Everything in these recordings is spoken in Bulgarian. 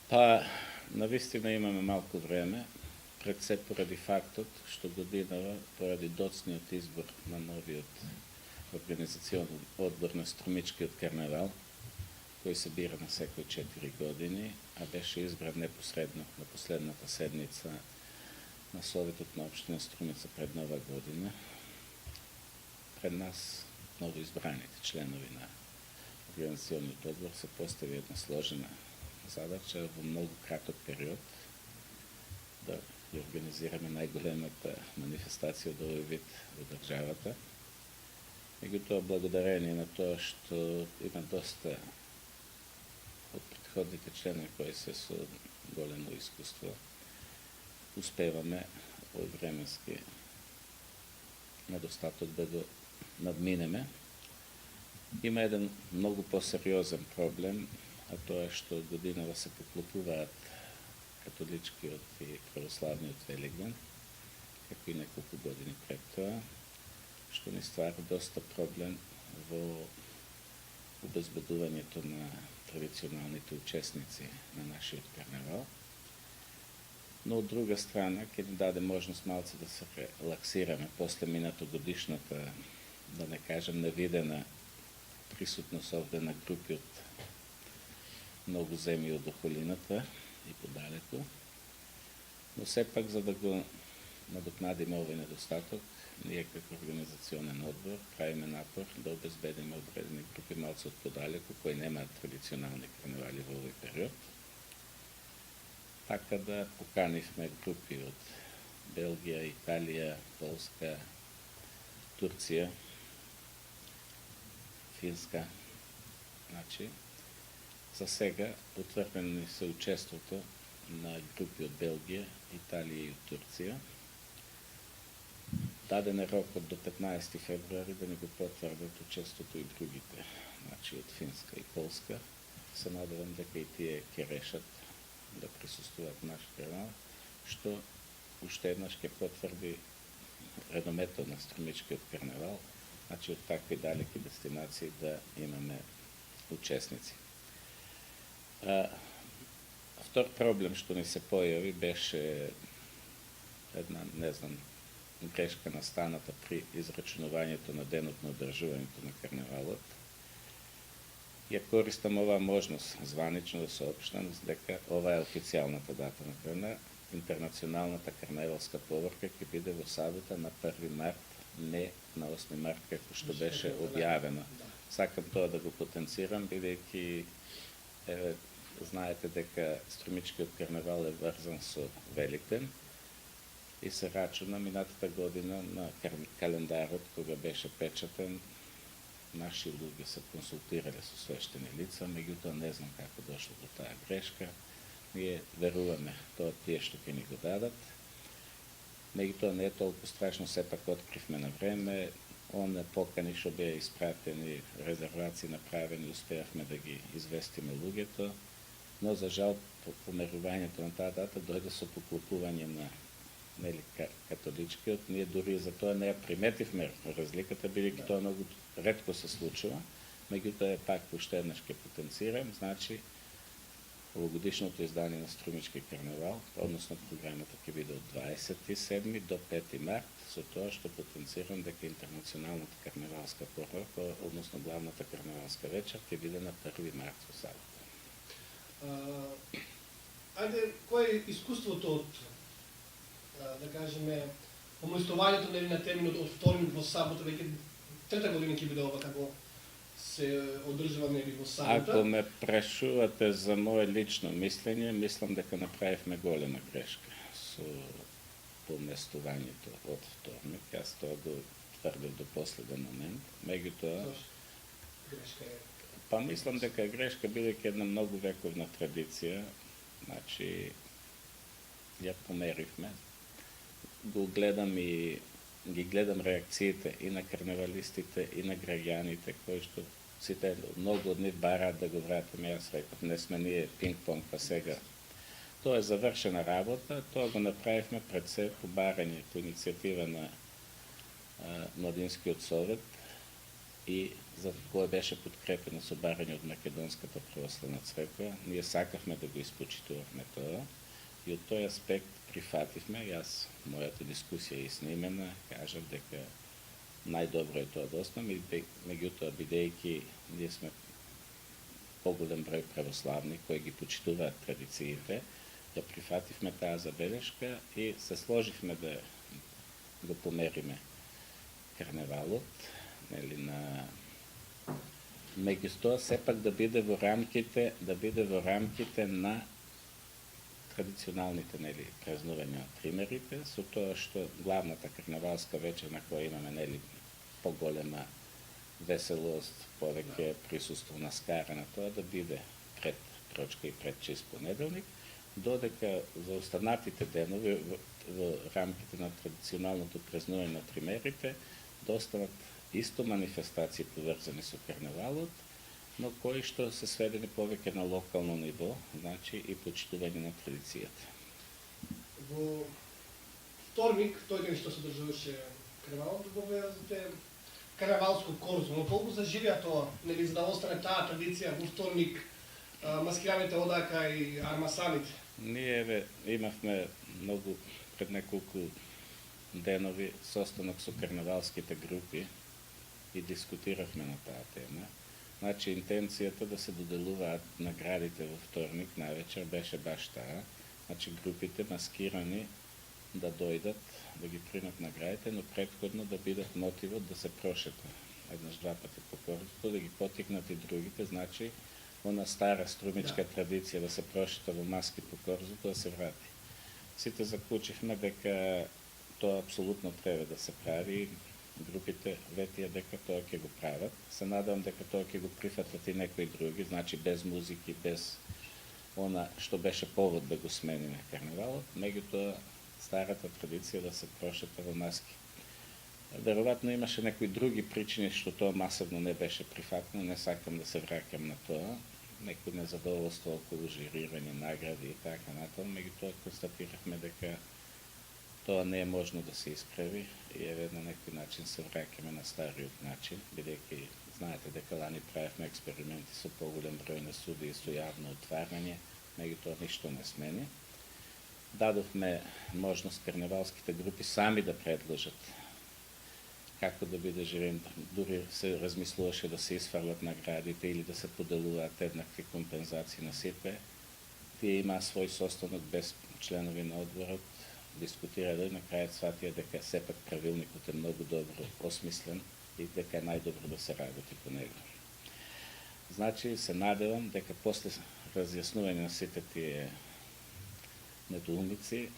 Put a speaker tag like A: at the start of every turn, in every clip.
A: Па, навистина имаме малко време, пред се поради фактот што годинава, поради доцниот избор на новиот организационен одбор на Струмичкиот карневал, кој се бира на секој 4 години, а беше избран непосредно на последната седница на Советот на општина Струмица пред Нова година. Пред нас, новоизбраните членови на организационниот одбор, се постави една сложена задача во многу краток период да ја организираме најголемата манифестација од овој вид во државата. Меѓутоа, благодарение на тоа што има доста од претходните членови кои се со големо искуство, успеваме овој временски недостаток да го надминеме. Има еден многу посериозен проблем, а тоа е што годинава се поклопуваат католичкиот и православниот Великден, како и неколку години пред тоа, што ни ствара доста проблем во обезбедувањето на традиционалните учесници на нашиот карневал. Но од друга страна, ќе ни даде можност малце да се релаксираме после минато годишната, да не кажем невидена присутност овде на групи од многу земји од околината и подалеку. Но сепак, за да го надокнадиме овој недостаток, ние како организационен одбор правиме напор да обезбедиме одредени групи малце од подалеку, кои немаат традиционални карневали во овој период. Така да поканивме групи од Белгија, Италија, Полска, Турција, Финска. Значи, за сега утврдени се учеството на групи од Белгија, Италија и Турција. Даден е рокот до 15 февруари да ни го потврдат учеството и другите, значи од Финска и Полска. Се надевам дека и тие ќе решат да присуствуваат наш карневал, што уште еднаш ќе потврди реномето на Струмичкиот карневал, значи од такви далеки дестинации да имаме учесници. Втор проблем што ни се појави беше една, не знам, грешка настаната при израчунувањето на денот на одржувањето на карневалот. Ја користам оваа можност званично да соопштам дека ова е официјалната дата на карневал. Интернационалната карневалска поворка ќе биде во сабота на 1 март, не на 8 март како што беше објавено. Сакам тоа да го потенцирам, бидејќи знаете дека Струмичкиот карневал е врзан со Великден и се рачуна минатата година на календарот кога беше печатен. Наши луѓе се консултирале со свештени лица, меѓутоа не знам како дошло до таа грешка. Ние веруваме тоа тие што ќе ни го дадат. Меѓутоа не е толку страшно, сепак откривме на време. Оние покани што беа испратени, резервации направени, успеавме да ги известиме луѓето, но за жал померувањето на таа дата дојде со поклопување на католичкиот. Ние дури за тоа не ја приметивме разликата, бидејќи тоа многу ретко се случува, меѓутоа е пак уште еднаш ќе потенцирам, значи овогодишното издание на Струмички карневал, односно програмата ќе биде од 27 до 5 март, со тоа што потенцирам дека интернационалната карневалска поворка, односно главната карневалска вечер, ќе биде на 1 март во сабота.
B: Ајде, кој е искуството од, да кажеме, поместувањето на терминот од вторник во сабота, веќе трета година ќе биде ова како се одржува нели во сабота?
A: Ако ме прашувате за мое лично мислење, мислам дека направивме голема грешка со поместувањето од вторник. Јас тоа го тврдев до последен момент. Меѓутоа,
B: грешка е?
A: Па мислам дека е грешка, бидејќи една многу вековна традиција, значи ја померивме. Го гледам и ги гледам реакциите и на карневалистите и на граѓаните кои што сите многу од нив бараат да го вратиме. Јас реков, не сме ние пинг-понг, па сега. Тоа е завршена работа, тоа го направивме пред се по барање, по иницијатива на Младинскиот совет и за кое беше подкрепено со барање од Македонската православна црква. Ние сакавме да го испочитувавме тоа и од тој аспект прифативме. Јас, мојата дискусија е снимена, кажав дека најдобро е тоа да оставаме, меѓутоа, бидејќи ние сме поголем број православни кои ги почитуваат традициите, да прифативме таа забелешка и се сложивме да го помериме карневалот, нели, на меѓутоа сепак да биде во рамките на традиционалните, нели, празнувања на тримерите, со тоа што главната карневалска вечер на која имаме, нели, поголема веселост, повеќе присуство на скара на тоа да биде пред прочка и пред чист понеделник, додека за останатите денови во рамките на традиционалното празнување на тримерите да останат исто манифестации поврзани со карневалот, но кои што се сведени повеќе на локално ниво, значи и почитување на традицијата.
B: Во вторник, тој ден што се држуваше карневалот, го веазате карневалско корзо, но колку заживеа тоа, нели, за да остане таа традиција во вторник, маскираните одака и армасаните?
A: Ние имавме многу пред неколку денови состанок со карневалските групи и дискутиравме на таа тема. Значи, интенцијата да се доделуваат наградите во вторник највечер беше баш таа. Значи, групите маскирани да дојдат, да ги примат наградите, но претходно да бидат мотивот да се прошета еднаш-два пати по корзото, да ги потикнат и другите, значи, она стара струмичка традиција да се прошета во маски по корзото да се врати. Сите заклучивме дека тоа апсолутно треба да се прави. Групите ветија дека тоа ќе го прават. Се надевам дека тоа ќе го прифатат и некои други, значи без музики, без она што беше повод да го смениме карневалот, меѓутоа старата традиција да се прошета во маски. Веројатно имаше некои други причини што тоа масовно не беше прифатено, не сакам да се враќам на тоа, некои незадоволство околу жирирање, награди и така натаму, меѓутоа констатиравме дека тоа не е можно да се исправи и еве на некој начин се враќаме на стариот начин, бидејќи знаете дека лани правевме експерименти со поголем број на судии со јавно отварање, меѓутоа ништо не смени. Дадовме можност карневалските групи сами да предложат како да биде живеен. Дури се размислуваше да се изфрлат наградите или да се поделуваат еднакви компензации на сите. Тие имаа свој состанок без членови на одборот, дискутирале, на крајот сватија дека сепак правилникот е многу добро осмислен и дека е најдобро да се работи по него. Значи, се надевам дека после разјаснување на сите тие недоумици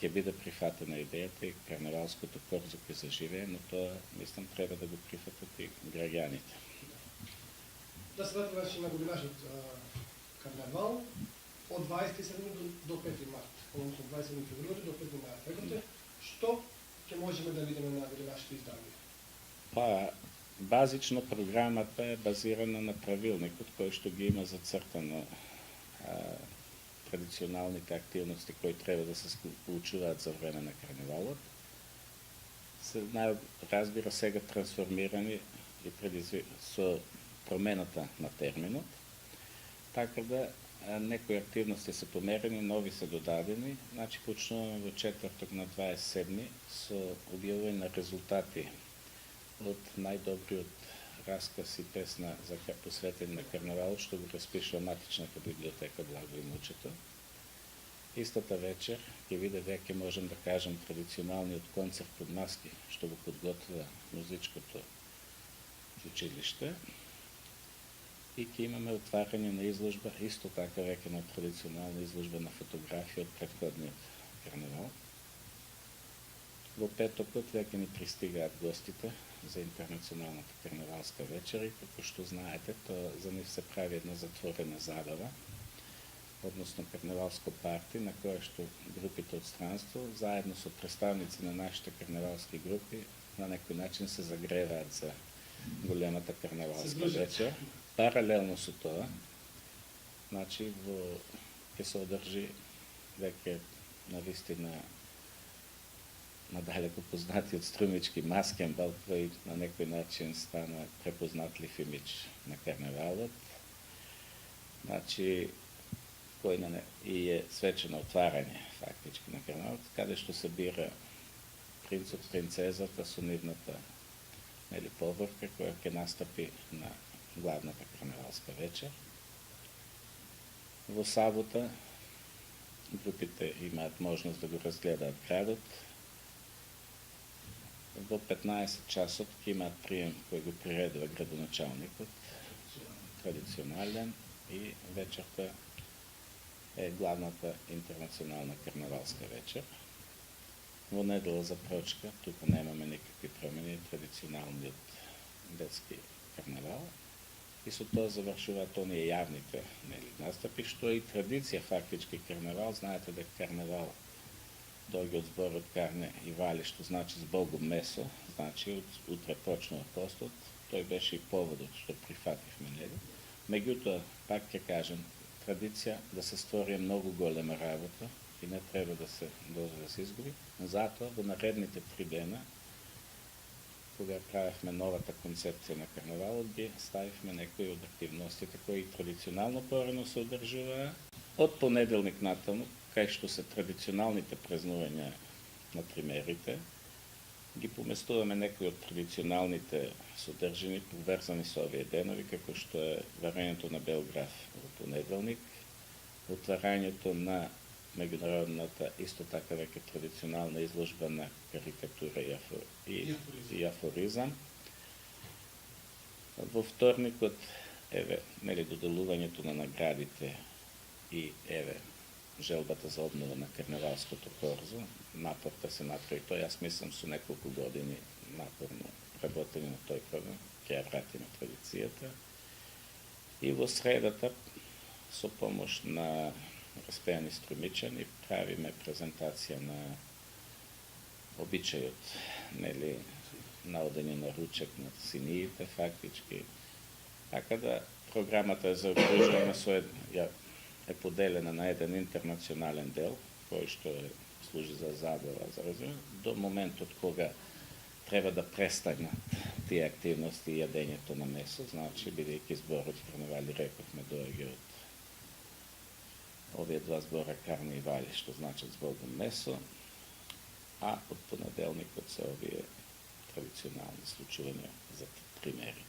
A: ќе биде прифатена идејата и карневалското корзо ќе заживее, но тоа, мислам, треба да го прифатат и граѓаните.
B: Да се вратиме на годинашниот карневал од 27 до 5 март, односно 27 февруари до 5 март. Рекате, што ќе можеме да видиме на годинашните издание?
A: Па, базично програмата е базирана на правилникот кој што ги има зацртано традиционалните активности кои треба да се получуваат за време на карневалот. Се разбира сега трансформирани и со промената на терминот, така да некои активности се померени, нови се додадени. Значи, почнуваме во четврток на 27 со објавување на резултати од најдобриот расказ и песна за посветен на карневалот, што го распишува Матичната библиотека Благо и Мучето. Истата вечер ќе биде веќе, можем да кажем, традиционалниот концерт под маски, што го подготвува музичкото училиште. И ќе имаме отварање на изложба, исто така веќе на традиционална изложба на фотографија од претходниот карневал. Во петокот веќе ни пристигаат гостите за интернационалната карневалска вечер и како што знаете, тоа за нив се прави една затворена забава, односно карневалско парти, на кое што групите од странство, заедно со представници на нашите карневалски групи, на некој начин се загреваат за големата карневалска вечер. Паралелно со тоа, значи, ќе се одржи веќе навистина надалеко познати от Струмички маскенбал, кој на некој начин стана препознатлив имидж на карневалот. Значи, кој и е свечено отварање фактички на карневалот, каде што се бира принцот, принцезата со нивната побавка која ќе настапи на главната карневалска вечер. Во сабота групите имаат можност да го разгледаат градот. Во 15 часот ќе имаат прием кој го приредува градоначалникот, традиционален, и вечерта е главната интернационална карнавалска вечер. Во недела за прочка, тука немаме никакви промени, традиционалниот детски карнавал. И со тоа завршуваат оние јавните настапи, што е и традиција фактички карнавал. Знаете дека карнавал дојде од зборот карне и вали, што значи збогом месо, значи утре почнува постот. Тој беше и поводот што прифативме него. Меѓутоа, пак ќе кажем, традиција да се створи многу голема работа и не треба да се изгуби. Затоа во наредните 3 дена, кога правевме новата концепција на карнавалот, ги ставивме некои од активностите кои традиционално порано се одржуваа. Од понеделник натаму, кај што се традиционалните празнувања на примерите, ги поместуваме некои од традиционалните содржини, поврзани со овие денови, како што е варењето на Белграф во понеделник, отварањето на меѓународната, исто така веќе традиционална изложба на карикатура и афоризам. Во вторникот, доделувањето на наградите и желбата за обнова на карневалското корзо. Напор да се направи тој. Јас мислам со неколку години напорно работење на тој проблем, ќе ја врати на традицијата. И во средата, со помош на распеани струмичани, правиме презентација на обичајот, на одење на ручек на синиите, фактички. Така да програмата е заокружена е поделена на еден интернационален дел, кој што служи за забава, за развивање, до моментот кога треба да престанат тие активности и јадењето на месо, значи, бидејќи зборот карневали, рековме, доаѓа од овие два збора карне и вали, што значат зборот месо, а од понеделникот се овие традиционални случувања за примери.